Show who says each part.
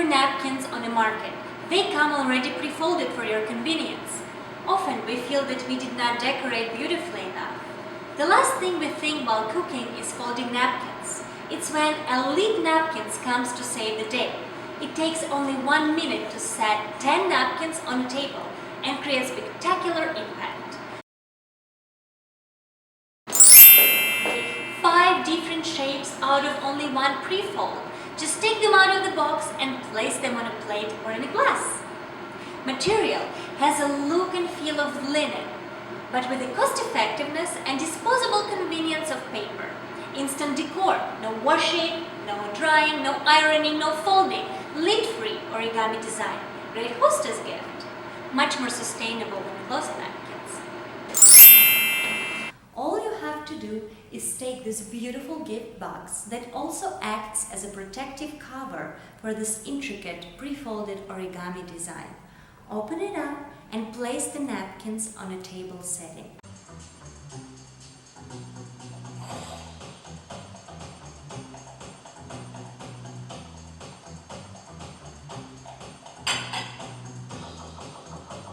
Speaker 1: ordering napkins on a market. They come already pre-folded for your convenience. Often we feel that we did not decorate beautifully enough. The last thing we think while cooking is folding napkins. It's when Elite Napkins comes to save the day. It takes only 1 minute to set 10 napkins on a table and create spectacular impact. 5 different shapes out of only one pre-fold. Just take them out of the box and place them on a plate or in a glass. Material has a look and feel of linen, but with the cost-effectiveness and disposable convenience of paper. Instant decor, no washing, no drying, no ironing, no folding, lid-free origami design, great hostess gift, much more sustainable than cloth napkins. All you have to do is take this beautiful gift box that also acts as a protective cover for this intricate pre-folded origami design. Open it up and place the napkins on a table setting.